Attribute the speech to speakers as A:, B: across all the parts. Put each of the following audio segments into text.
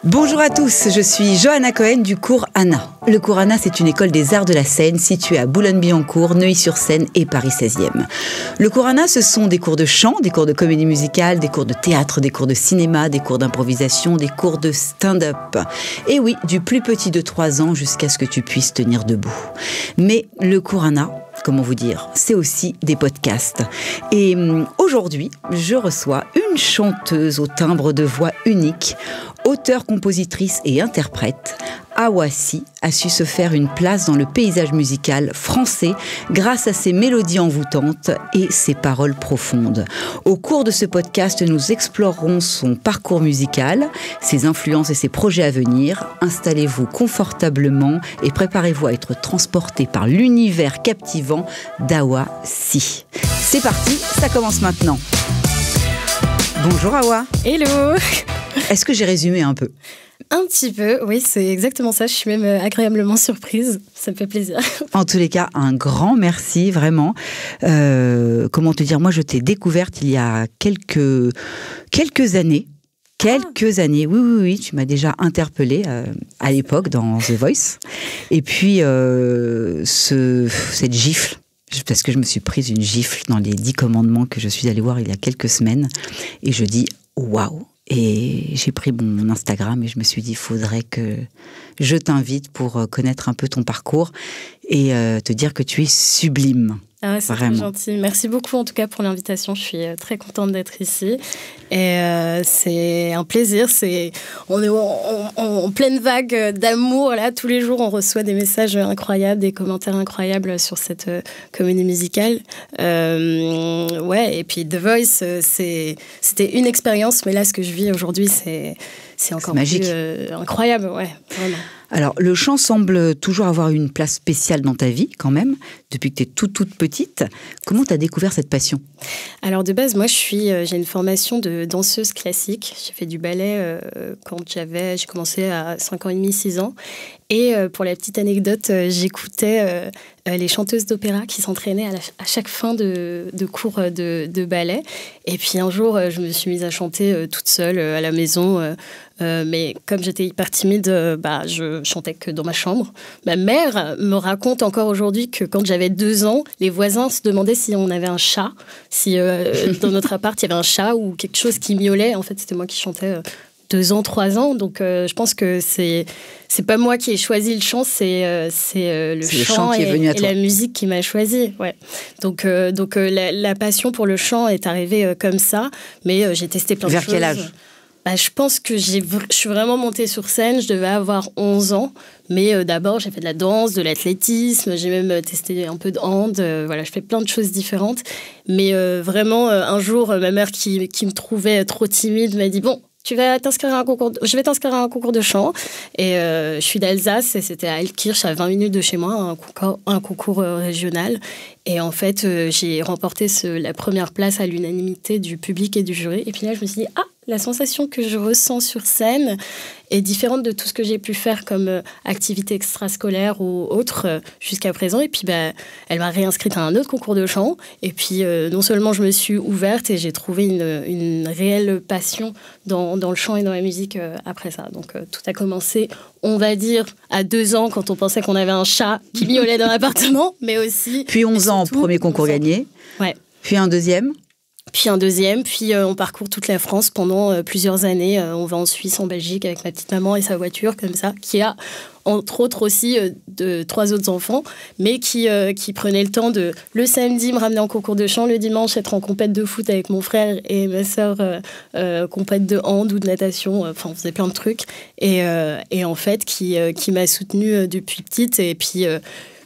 A: Bonjour à tous, je suis Johanna Cohen du cours Anna. Le cours Anna, c'est une école des arts de la scène située à Boulogne-Billancourt, Neuilly-sur-Seine et Paris 16e. Le cours Anna, ce sont des cours de chant, des cours de comédie musicale, des cours de théâtre, des cours de cinéma, des cours d'improvisation, des cours de stand-up. Et oui, du plus petit de 3 ans jusqu'à ce que tu puisses tenir debout. Mais le cours Anna, comment vous dire, c'est aussi des podcasts. Et aujourd'hui, je reçois une chanteuse au timbre de voix unique, auteure, compositrice et interprète. Awa Si a su se faire une place dans le paysage musical français grâce à ses mélodies envoûtantes et ses paroles profondes. Au cours de ce podcast, nous explorerons son parcours musical, ses influences et ses projets à venir. Installez-vous confortablement et préparez-vous à être transporté par l'univers captivant d'Awa Si. C'est parti, ça commence maintenant. Bonjour Awa.
B: Hello.
A: Est-ce que j'ai résumé un peu ?
B: Un petit peu, oui, c'est exactement ça. Je suis même agréablement surprise. Ça me fait plaisir.
A: En tous les cas, un grand merci, vraiment. Comment te dire ? Moi, je t'ai découverte il y a quelques années. Oui, tu m'as déjà interpellée à l'époque dans The Voice. Et puis, cette gifle, parce que je me suis prise une gifle dans les 10 commandements que je suis allée voir il y a quelques semaines. Et je dis, waouh! Et j'ai pris mon Instagram et je me suis dit, il faudrait que je t'invite pour connaître un peu ton parcours et te dire que tu es sublime.
B: Ah ouais, c'est très gentil. Merci beaucoup en tout cas pour l'invitation. Je suis très contente d'être ici. Et c'est un plaisir. On est en pleine vague d'amour. Là, tous les jours, on reçoit des messages incroyables, des commentaires incroyables sur cette comédie musicale. Ouais, et puis The Voice, c'était une expérience. Mais là, ce que je vis aujourd'hui, c'est encore
A: magique.
B: Plus incroyable. Ouais, vraiment.
A: Alors, le chant semble toujours avoir une place spéciale dans ta vie, quand même, depuis que tu es toute petite. Comment tu as découvert cette passion ?
B: Alors, de base, moi, j'ai une formation de danseuse classique. J'ai fait du ballet quand j'ai commencé à 5 ans et demi, 6 ans. Et pour la petite anecdote, j'écoutais les chanteuses d'opéra qui s'entraînaient à chaque fin de cours de ballet. Et puis un jour, je me suis mise à chanter toute seule à la maison. Mais comme j'étais hyper timide, je chantais que dans ma chambre. Ma mère me raconte encore aujourd'hui que quand j'avais 2 ans, les voisins se demandaient si on avait un chat, si dans notre appart, il y avait un chat ou quelque chose qui miaulait. En fait, c'était moi qui chantais 2 ans, 3 ans. Donc, je pense que c'est pas moi qui ai choisi le chant, c'est le chant
A: qui est venu à toi.
B: Et la musique qui m'a choisi. Ouais. Donc la passion pour le chant est arrivée comme ça, mais j'ai testé plein de choses.
A: Vers quel âge ?
B: Je pense que je suis vraiment montée sur scène, je devais avoir 11 ans, mais d'abord j'ai fait de la danse, de l'athlétisme, j'ai même testé un peu de hand, voilà, je fais plein de choses différentes, mais vraiment un jour ma mère qui me trouvait trop timide m'a dit « Bon, je vais t'inscrire à un concours de chant. » Et je suis d'Alsace et c'était à Altkirch, à 20 minutes de chez moi, un concours régional. Et en fait, j'ai remporté la première place à l'unanimité du public et du jury. Et puis là, je me suis dit, la sensation que je ressens sur scène est différente de tout ce que j'ai pu faire comme activité extrascolaire ou autre jusqu'à présent. Et puis, elle m'a réinscrite à un autre concours de chant. Et puis, non seulement je me suis ouverte et j'ai trouvé une réelle passion dans le chant et dans la musique après ça. Donc, tout a commencé, on va dire, à 2 ans, quand on pensait qu'on avait un chat qui miaulait dans l'appartement, mais aussi...
A: Puis 11 ans, premier concours gagné.
B: Ouais.
A: Puis un deuxième.
B: Puis on parcourt toute la France pendant plusieurs années. On va en Suisse, en Belgique avec ma petite maman et sa voiture, comme ça, qui a entre autres aussi 3 autres enfants, mais qui prenait le temps de, le samedi, me ramener en concours de chant, le dimanche, être en compète de foot avec mon frère et ma sœur, compète de hand ou de natation, enfin, on faisait plein de trucs, et en fait, qui m'a soutenue depuis petite, et puis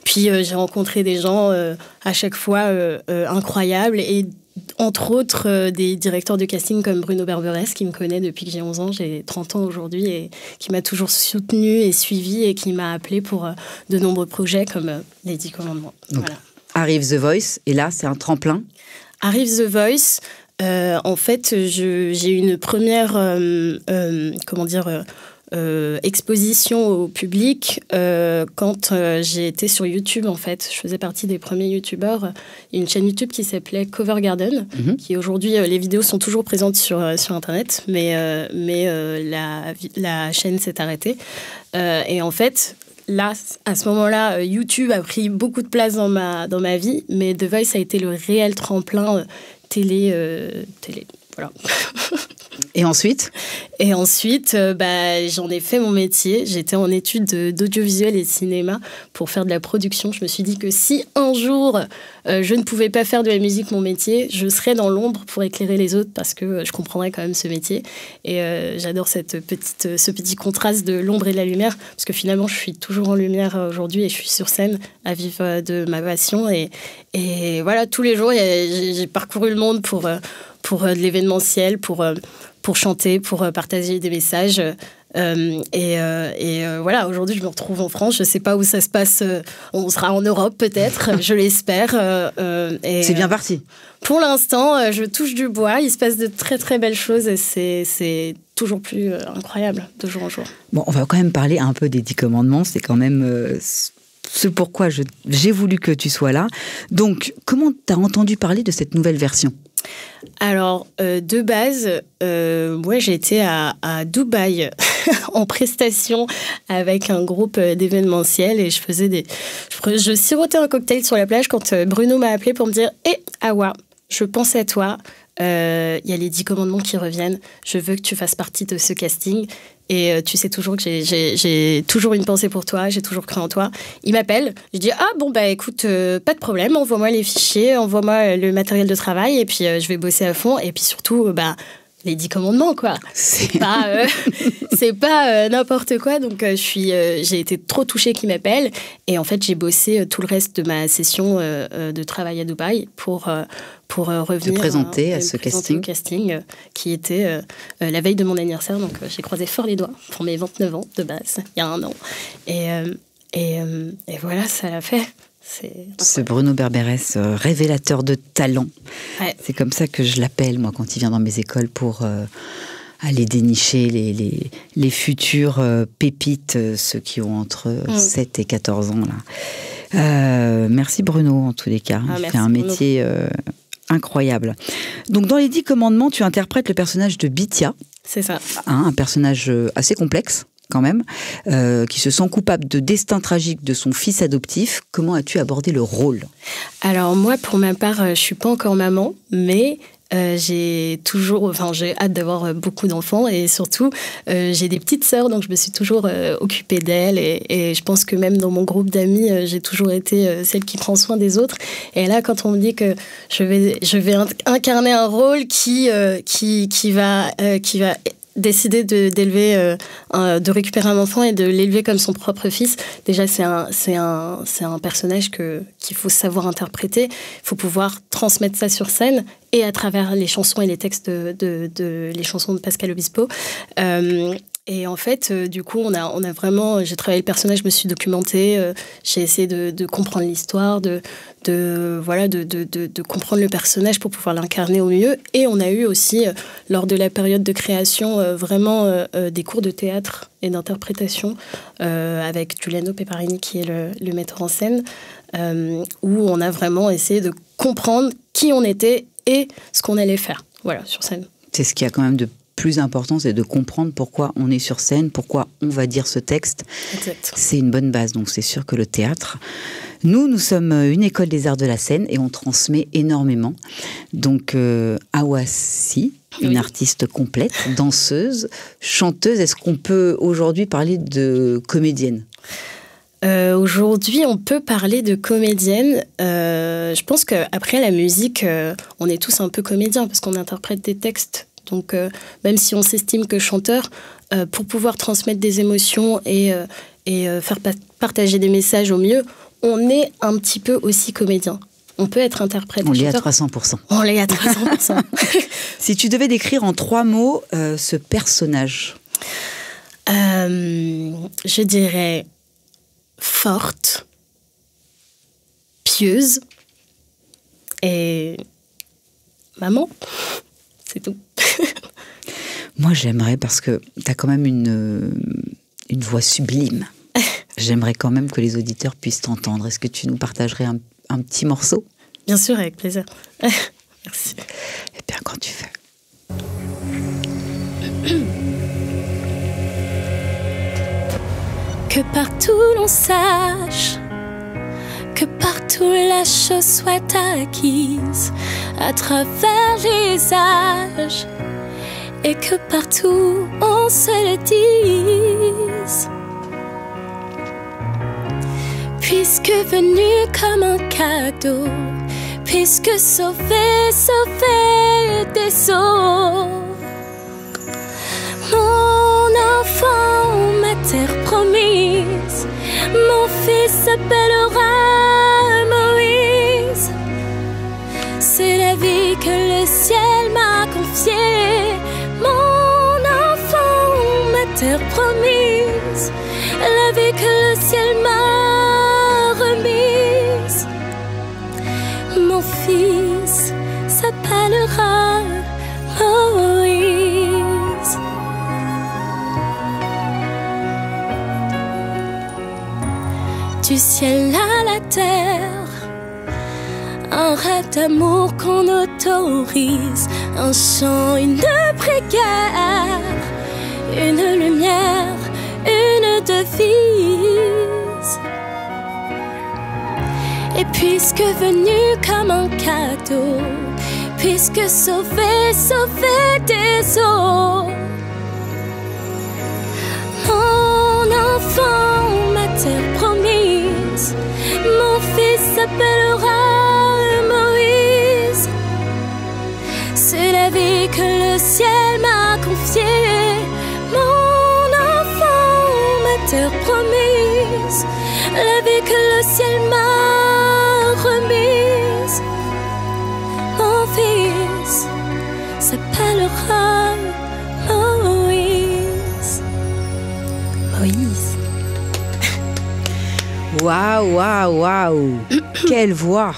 B: j'ai rencontré des gens à chaque fois incroyables, et entre autres des directeurs de casting comme Bruno Berberès, qui me connaît depuis que j'ai 11 ans, j'ai 30 ans aujourd'hui, et qui m'a toujours soutenue et suivie et qui m'a appelée pour de nombreux projets comme les 10 commandements.
A: Donc,
B: voilà.
A: Arrive The Voice, et là c'est un tremplin.
B: Arrive The Voice, en fait j'ai eu une première exposition au public quand j'ai été sur YouTube, en fait. Je faisais partie des premiers YouTubeurs. Il y a une chaîne YouTube qui s'appelait Cover Garden, qui aujourd'hui, les vidéos sont toujours présentes sur Internet, mais la chaîne s'est arrêtée. Et en fait, là, à ce moment-là, YouTube a pris beaucoup de place dans ma vie, mais The Voice a été le réel tremplin télé. Voilà.
A: Et ensuite ?
B: Et ensuite, j'en ai fait mon métier. J'étais en études d'audiovisuel et de cinéma pour faire de la production. Je me suis dit que si un jour, je ne pouvais pas faire de la musique mon métier, je serais dans l'ombre pour éclairer les autres parce que je comprendrais quand même ce métier. Et j'adore ce petit contraste de l'ombre et de la lumière parce que finalement, je suis toujours en lumière aujourd'hui et je suis sur scène à vivre de ma passion. Et voilà, tous les jours, j'ai parcouru le monde pour de l'événementiel, pour chanter, pour partager des messages. Voilà, aujourd'hui, je me retrouve en France. Je ne sais pas où ça se passe. On sera en Europe, peut-être. Je l'espère.
A: C'est bien parti.
B: Pour l'instant, je touche du bois. Il se passe de très, très belles choses. Et c'est toujours plus incroyable, de jour en jour.
A: Bon, on va quand même parler un peu des 10 commandements. C'est quand même... ce pourquoi j'ai voulu que tu sois là. Donc, comment tu as entendu parler de cette nouvelle version ?
B: Alors, de base, moi j'ai été à Dubaï en prestation avec un groupe d'événementiel et je sirotais un cocktail sur la plage quand Bruno m'a appelé pour me dire « Hé, Awa, je pense à toi, il y a les 10 commandements qui reviennent, je veux que tu fasses partie de ce casting. » Et tu sais toujours que j'ai toujours une pensée pour toi, j'ai toujours cru en toi. Il m'appelle, je dis « Ah bon, écoute, pas de problème, envoie-moi les fichiers, envoie-moi le matériel de travail et puis je vais bosser à fond. » Et puis surtout, les 10 commandements, quoi. C'est pas n'importe quoi. Donc, j'ai été trop touchée qu'il m'appelle. Et en fait, j'ai bossé tout le reste de ma session de travail à Dubaï pour revenir.
A: Te présenter à ce
B: casting qui était la veille de mon anniversaire. Donc, j'ai croisé fort les doigts pour mes 29 ans de base, il y a un an. Et voilà, ça l'a fait.
A: Ce Bruno Berberès, révélateur de talent. Ouais. C'est comme ça que je l'appelle, moi, quand il vient dans mes écoles pour aller dénicher les futurs pépites, ceux qui ont entre 7 et 14 ans. Là. Merci Bruno, en tous les cas. Il fait un métier incroyable. Donc, dans les 10 commandements, tu interprètes le personnage de Bithia.
B: C'est ça.
A: Un personnage assez complexe. Quand même, qui se sent coupable de destin tragique de son fils adoptif. Comment as-tu abordé le rôle ?
B: Alors moi, pour ma part, je ne suis pas encore maman, mais j'ai hâte d'avoir beaucoup d'enfants et surtout, j'ai des petites sœurs, donc je me suis toujours occupée d'elles et je pense que même dans mon groupe d'amis, j'ai toujours été celle qui prend soin des autres. Et là, quand on me dit que je vais incarner un rôle qui va décider de récupérer un enfant et de l'élever comme son propre fils, déjà c'est un personnage qu'il faut savoir interpréter. Il faut pouvoir transmettre ça sur scène et à travers les chansons et les textes les chansons de Pascal Obispo. Et en fait, du coup, j'ai travaillé le personnage, je me suis documentée, j'ai essayé de comprendre l'histoire, de comprendre le personnage pour pouvoir l'incarner au mieux. Et on a eu aussi, lors de la période de création, vraiment des cours de théâtre et d'interprétation avec Giuliano Peparini, qui est le metteur en scène, où on a vraiment essayé de comprendre qui on était et ce qu'on allait faire, voilà, sur scène.
A: C'est ce qu'il y a quand même de plus important, c'est de comprendre pourquoi on est sur scène, pourquoi on va dire ce texte.
B: Exact.
A: C'est une bonne base, donc c'est sûr que le théâtre... Nous sommes une école des arts de la scène et on transmet énormément. Donc, Awasi, une artiste complète, danseuse, chanteuse. Est-ce qu'on peut aujourd'hui parler de comédienne ?
B: Aujourd'hui, on peut parler de comédienne. Je pense qu'après la musique, on est tous un peu comédiens parce qu'on interprète des textes. Donc, même si on s'estime que chanteur, pour pouvoir transmettre des émotions et faire partager des messages au mieux, on est un petit peu aussi comédien. On peut être interprète.
A: On l'est à 300%.
B: On l'est à 300%.
A: Si tu devais décrire en 3 mots ce personnage ?
B: Je dirais forte, pieuse et maman. C'est tout.
A: Moi, j'aimerais, parce que tu as quand même une voix sublime. J'aimerais quand même que les auditeurs puissent t'entendre. Est-ce que tu nous partagerais un petit morceau?
B: Bien sûr, avec plaisir. Merci.
A: Eh bien, quand tu veux.
B: Que partout l'on sache, que partout la chose soit acquise à travers les âges, et que partout on se le dise. Puisque venu comme un cadeau, puisque sauvé des eaux, mon enfant, ma terre promise, mon fils s'appellera Moïse. C'est la vie que le ciel m'a confiée, mon enfant, ma terre promise, la vie que le ciel m'a remise. Mon fils s'appellera Moïse. Du ciel à la terre, un rêve d'amour qu'on autorise, un chant, une prière, une lumière, une devise. Et puisque venu comme un cadeau, puisque sauvé des eaux, mon enfant, ma terre promise, mon fils s'appellera Moïse. C'est la vie que le ciel m'a confiée, mon enfant, ma terre promise, la vie que le ciel m'a remise. Mon fils s'appellera Moïse. Moïse.
A: Waouh, waouh, waouh. Quelle voix.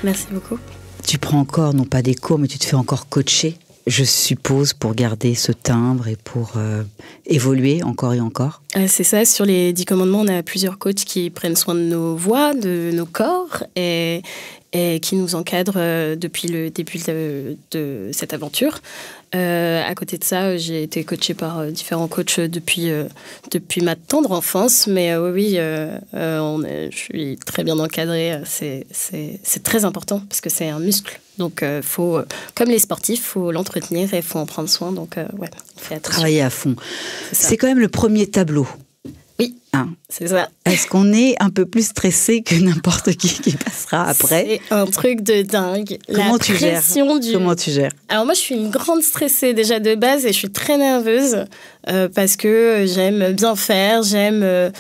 B: Merci beaucoup.
A: Tu prends encore, non pas des cours, mais tu te fais encore coacher, je suppose, pour garder ce timbre et pour évoluer encore et encore.
B: C'est ça, sur les 10 commandements, on a plusieurs coachs qui prennent soin de nos voix, de nos corps et qui nous encadrent depuis le début de cette aventure. À côté de ça, j'ai été coachée par différents coachs depuis ma tendre enfance, mais oui, je suis très bien encadrée. C'est très important parce que c'est un muscle. Donc, faut, comme les sportifs, il faut l'entretenir et il faut en prendre soin. Donc, ouais, on fait attention.
A: Travailler à fond. C'est quand même le premier tableau.
B: Oui,
A: hein.
B: C'est ça.
A: Est-ce qu'on est un peu plus stressé que n'importe qui passera après?
B: C'est un truc de dingue.
A: Comment tu gères? Comment tu gères?
B: Alors moi, je suis une grande stressée déjà de base et je suis très nerveuse parce que j'aime bien faire, enfin,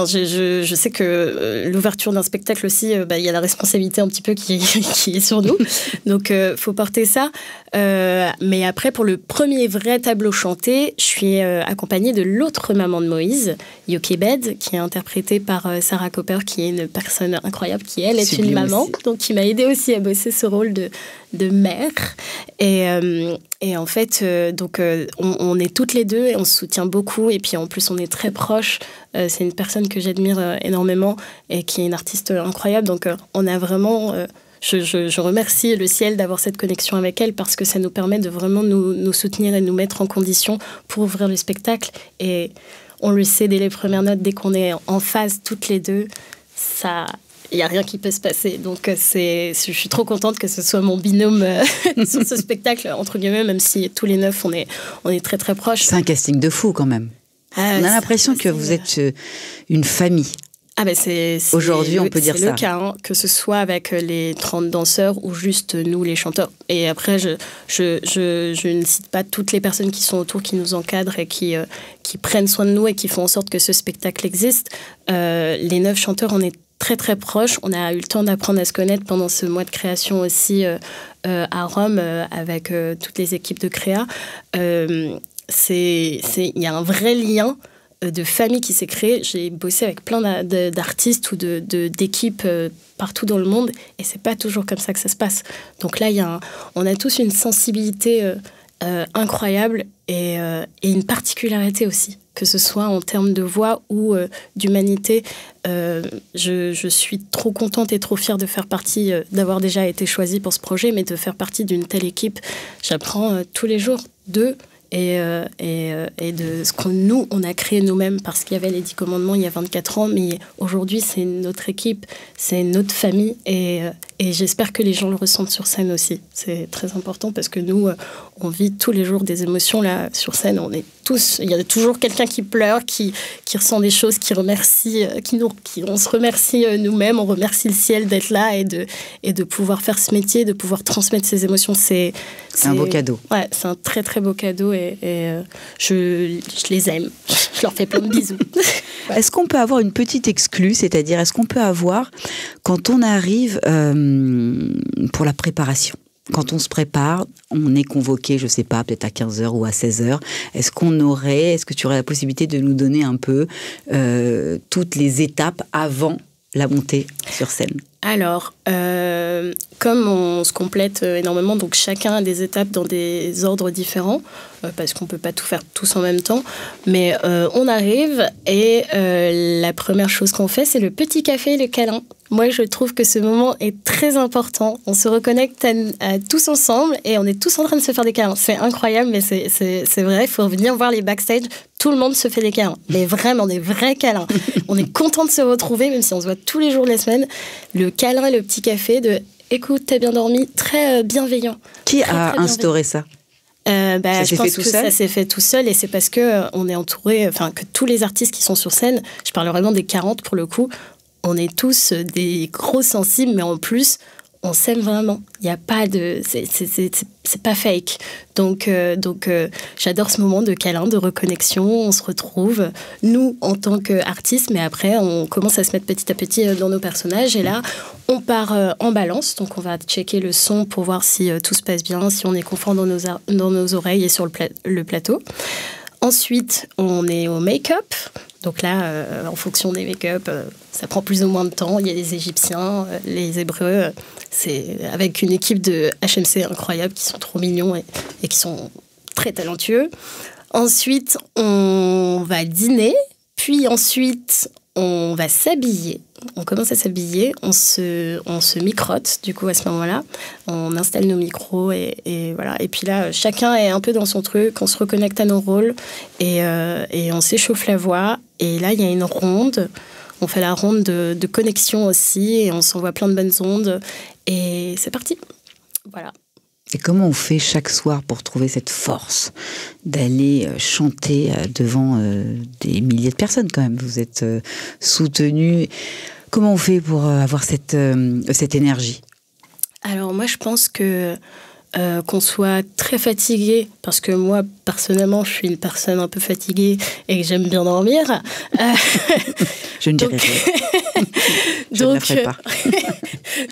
B: je sais que l'ouverture d'un spectacle aussi, il y a la responsabilité un petit peu qui est sur nous. Donc, faut porter ça. Mais après, pour le premier vrai tableau chanté, je suis accompagnée de l'autre maman de Moïse, Yokebed, qui est interprétée par Sarah Cooper, qui est une personne incroyable, qui elle est une maman, donc qui m'a aidée aussi à bosser ce rôle de mère. Et en fait, donc, on est toutes les deux et on se soutient beaucoup. Et puis en plus, on est très proches. C'est une personne que j'admire énormément et qui est une artiste incroyable. Donc on a vraiment... Je remercie le ciel d'avoir cette connexion avec elle parce que ça nous permet de vraiment nous soutenir et nous mettre en condition pour ouvrir le spectacle. Et on le sait dès les premières notes, dès qu'on est en phase toutes les deux, ça... Il n'y a rien qui peut se passer. Donc, je suis trop contente que ce soit mon binôme sur ce spectacle, entre guillemets, même si tous les 9, on est très, très proches.
A: C'est un casting de fou, quand même. On a l'impression que vous êtes une famille.
B: Ah ben
A: aujourd'hui, on peut dire ça.
B: C'est le cas, hein, que ce soit avec les 30 danseurs ou juste nous, les chanteurs. Et après, je ne cite pas toutes les personnes qui sont autour, qui nous encadrent et qui prennent soin de nous et qui font en sorte que ce spectacle existe. Les 9 chanteurs, on est très très proches. On a eu le temps d'apprendre à se connaître pendant ce mois de création aussi à Rome avec toutes les équipes de créa. Il y a un vrai lien de famille qui s'est créé. J'ai bossé avec plein d'artistes ou d'équipes partout dans le monde et c'est pas toujours comme ça que ça se passe. Donc là, on a tous une sensibilité incroyable et une particularité aussi, que ce soit en termes de voix ou d'humanité. Je suis trop contente et trop fière de faire partie, d'avoir déjà été choisie pour ce projet, mais de faire partie d'une telle équipe. J'apprends tous les jours d'eux et de ce que nous, on a créé nous-mêmes, parce qu'il y avait les 10 commandements il y a 24 ans, mais aujourd'hui, c'est notre équipe, c'est notre famille, et j'espère que les gens le ressentent sur scène aussi. C'est très important, parce que nous, on vit tous les jours des émotions là sur scène. On est tous, il y a toujours quelqu'un qui pleure, qui ressent des choses, qui remercie, on se remercie nous-mêmes, on remercie le ciel d'être là et de pouvoir faire ce métier, de pouvoir transmettre ces émotions. C'est
A: un beau cadeau.
B: Ouais, c'est un très très beau cadeau, et je les aime. Je leur fais plein de bisous.
A: Est-ce qu'on peut avoir une petite exclue, c'est-à-dire est-ce qu'on peut avoir, quand on arrive pour la préparation, quand on se prépare, on est convoqué, je ne sais pas, peut-être à 15h ou à 16h. Est-ce que tu aurais la possibilité de nous donner un peu toutes les étapes avant la montée sur scène?
B: Alors, comme on se complète énormément, donc chacun a des étapes dans des ordres différents, parce qu'on ne peut pas tout faire tous en même temps, mais on arrive et la première chose qu'on fait, c'est le petit café et le câlin. Moi, je trouve que ce moment est très important. On se reconnecte à tous ensemble et on est tous en train de se faire des câlins. C'est incroyable, mais c'est vrai, il faut venir voir les backstage. Tout le monde se fait des câlins, mais vraiment des vrais câlins. On est content de se retrouver, même si on se voit tous les jours de la semaine. Le câlin et le petit café de « écoute, t'as bien dormi », très bienveillant.
A: Qui a instauré ça?
B: Je pense que ça s'est fait tout seul, et c'est parce qu'on est entouré, que tous les artistes qui sont sur scène, je parle vraiment des 40 pour le coup, on est tous des gros sensibles, mais en plus, on s'aime vraiment. Il n'y a pas de... C'est pas fake. Donc j'adore ce moment de câlin, de reconnexion. On se retrouve, nous, en tant qu'artistes, mais après, on commence à se mettre petit à petit dans nos personnages. Et là, on part en balance. Donc, on va checker le son pour voir si tout se passe bien, si on est confort dans nos oreilles et sur le plateau. Ensuite, on est au make-up. Donc là, en fonction des make-up, ça prend plus ou moins de temps. Il y a les Égyptiens, les Hébreux. C'est avec une équipe de HMC incroyable qui sont trop mignons et qui sont très talentueux. Ensuite, on va dîner. Puis ensuite, on va s'habiller. On commence à s'habiller. On se microte, du coup, à ce moment-là. On installe nos micros et voilà. Et puis là, chacun est un peu dans son truc. On se reconnecte à nos rôles et on s'échauffe la voix. Et là, il y a une ronde. On fait la ronde de connexion aussi et on s'envoie plein de bonnes ondes. Et c'est parti. Voilà.
A: Et comment on fait chaque soir pour trouver cette force d'aller chanter devant des milliers de personnes quand même? Vous êtes soutenus. Comment on fait pour avoir cette énergie?
B: Alors moi, je pense qu'on soit très fatigué, parce que moi, personnellement, je suis une personne un peu fatiguée et que j'aime bien dormir.
A: Je ne dirai rien. Je ne la ferai pas.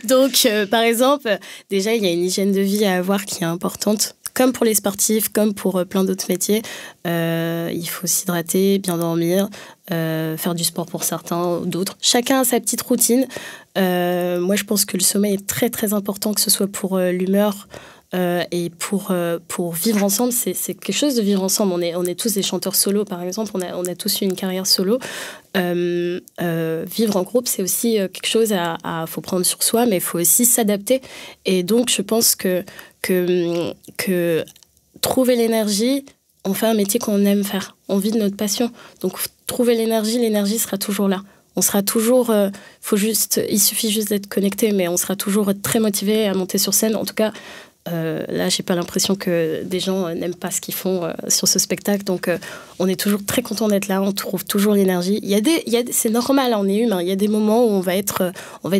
B: Donc, par exemple, déjà, il y a une hygiène de vie à avoir qui est importante, comme pour les sportifs, comme pour plein d'autres métiers. Il faut s'hydrater, bien dormir, faire du sport pour certains, d'autres. Chacun a sa petite routine. Moi, je pense que le sommeil est très, très important, que ce soit pour l'humeur, et pour vivre ensemble. C'est quelque chose de vivre ensemble. On est tous des chanteurs solos, par exemple. On a tous eu une carrière solo. Vivre en groupe, c'est aussi quelque chose faut prendre sur soi, mais il faut aussi s'adapter. Et donc, je pense que trouver l'énergie, on fait un métier qu'on aime faire. On vit de notre passion. Donc, trouver l'énergie sera toujours là. On sera toujours... il suffit juste d'être connecté, mais on sera toujours très motivé à monter sur scène. En tout cas, là, j'ai pas l'impression que des gens n'aiment pas ce qu'ils font sur ce spectacle. Donc, on est toujours très content d'être là. On trouve toujours l'énergie. C'est normal, on est humain. Il y a des moments où on va être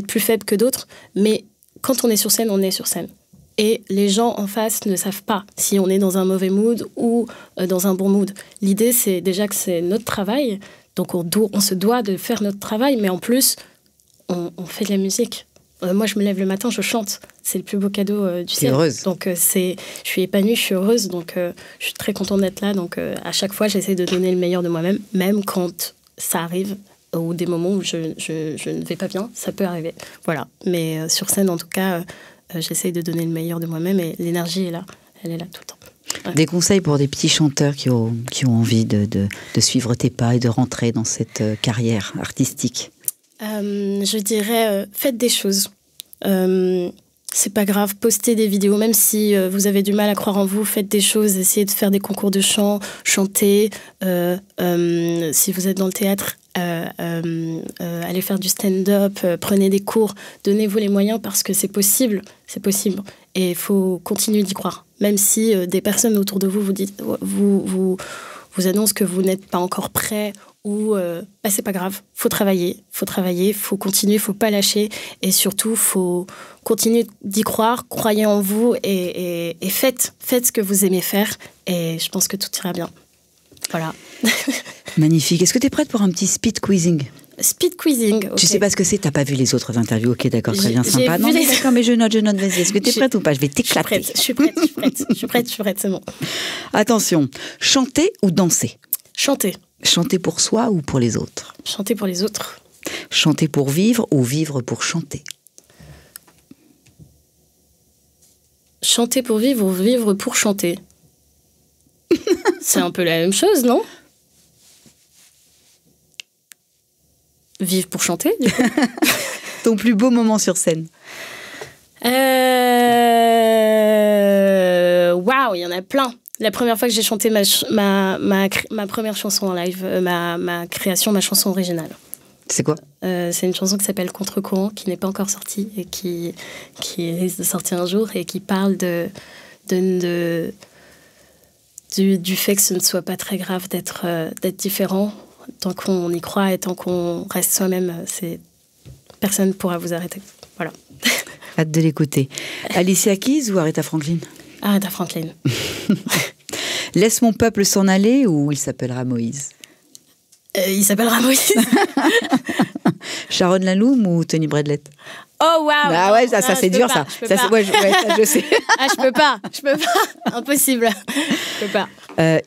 B: plus faible que d'autres. Mais quand on est sur scène, on est sur scène. Et les gens en face ne savent pas si on est dans un mauvais mood ou dans un bon mood. L'idée, c'est déjà que c'est notre travail. Donc, on se doit de faire notre travail. Mais en plus, on fait de la musique. Moi, je me lève le matin, je chante. C'est le plus beau cadeau du ciel.
A: Heureuse.
B: Donc, je suis épanouie, je suis heureuse. Donc, je suis très contente d'être là. Donc, à chaque fois, j'essaie de donner le meilleur de moi-même, même quand ça arrive, ou des moments où je ne vais pas bien. Ça peut arriver. Voilà. Mais sur scène, en tout cas, j'essaie de donner le meilleur de moi-même et l'énergie est là. Elle est là tout le temps. Ouais.
A: Des conseils pour des petits chanteurs qui ont envie de suivre tes pas et de rentrer dans cette carrière artistique?
B: Je dirais, faites des choses. C'est pas grave, postez des vidéos, même si vous avez du mal à croire en vous, faites des choses, essayez de faire des concours de chant, chantez. Si vous êtes dans le théâtre, allez faire du stand-up, prenez des cours, donnez-vous les moyens parce que c'est possible. Et il faut continuer d'y croire. Même si des personnes autour de vous vous annoncent que vous n'êtes pas encore prêt ou c'est pas grave, faut travailler, faut continuer, faut pas lâcher et surtout faut continuer d'y croire, croyez en vous et faites ce que vous aimez faire et je pense que tout ira bien. Voilà.
A: Magnifique. Est-ce que tu es prête pour un petit speed quizzing?
B: Speed quizzing. Okay.
A: Tu sais pas ce que c'est, t'as pas vu les autres interviews. Ok, d'accord, très bien, sympa. Non, mais d'accord, mais je note, vas-y. Est-ce que tu es prête ou pas? Je vais t'éclater.
B: Je suis prête, c'est bon.
A: Attention, chanter ou danser?
B: Chanter.
A: Chanter pour soi ou pour les autres?
B: Chanter pour les autres.
A: Chanter pour vivre ou vivre pour chanter?
B: Chanter pour vivre ou vivre pour chanter? C'est un peu la même chose, non? Vivre pour chanter, du coup.
A: Ton plus beau moment sur scène?
B: Waouh, il y en a plein. La première fois que j'ai chanté ma première chanson en live, ma création, ma chanson originale.
A: C'est quoi?
B: C'est une chanson qui s'appelle Contre-courant, qui n'est pas encore sortie et qui risque de sortir un jour et qui parle du fait que ce ne soit pas très grave d'être différent. Tant qu'on y croit et tant qu'on reste soi-même, personne ne pourra vous arrêter. Voilà.
A: Hâte de l'écouter. Alicia Keys ou Aretha Franklin?
B: Aretha Franklin.
A: Laisse mon peuple s'en aller ou il s'appellera Moïse?
B: Il s'appellera Moïse.
A: Sharon Laloum ou Tony Bradlett?
B: Oh waouh!
A: Ah ouais, ça c'est dur ça.
B: Ça
A: je sais.
B: Je peux pas. Impossible. Je peux pas.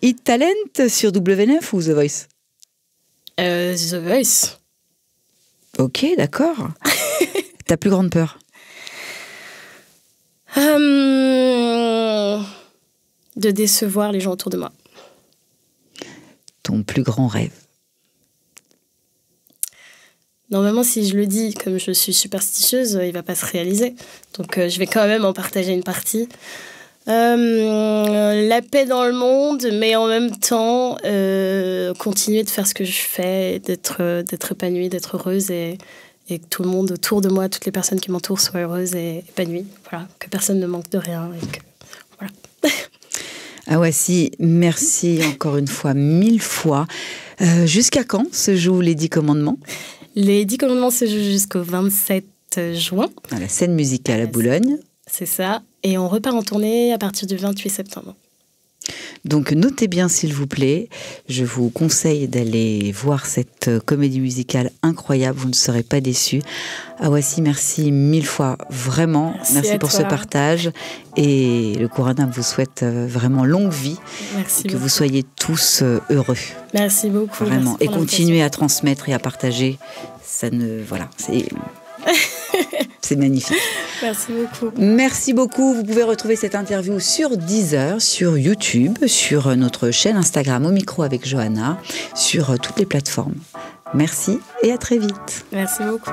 A: Hit Talent sur W9 ou The Voice?
B: The Voice.
A: Ok, d'accord. Ta plus grande peur?
B: De décevoir les gens autour de moi.
A: Ton plus grand rêve?
B: Normalement, si je le dis, comme je suis superstitieuse, il ne va pas se réaliser. Donc, je vais quand même en partager une partie. La paix dans le monde, mais en même temps, continuer de faire ce que je fais, d'être épanouie, d'être heureuse et que tout le monde autour de moi, toutes les personnes qui m'entourent soient heureuses et épanouies. Voilà, que personne ne manque de rien. Et que, voilà.
A: Awassi, merci encore une fois, 1000 fois. Jusqu'à quand se jouent les 10 commandements?
B: Les 10 commandements se jouent jusqu'au 27 juin.
A: À la scène musicale à Boulogne.
B: C'est ça. Et on repart en tournée à partir du 28 septembre.
A: Donc notez bien s'il vous plaît, je vous conseille d'aller voir cette comédie musicale incroyable, vous ne serez pas déçus. Awassi, merci 1000 fois, vraiment, merci pour ce partage et le Cour Anna vous souhaite vraiment longue vie,
B: merci
A: que beaucoup. Vous soyez tous heureux.
B: Merci beaucoup.
A: Vraiment,
B: merci
A: et continuez à transmettre et à partager, c'est magnifique.
B: Merci beaucoup.
A: Merci beaucoup. Vous pouvez retrouver cette interview sur Deezer, sur YouTube, sur notre chaîne Instagram Au Micro avec Johanna, sur toutes les plateformes. Merci et à très vite.
B: Merci beaucoup.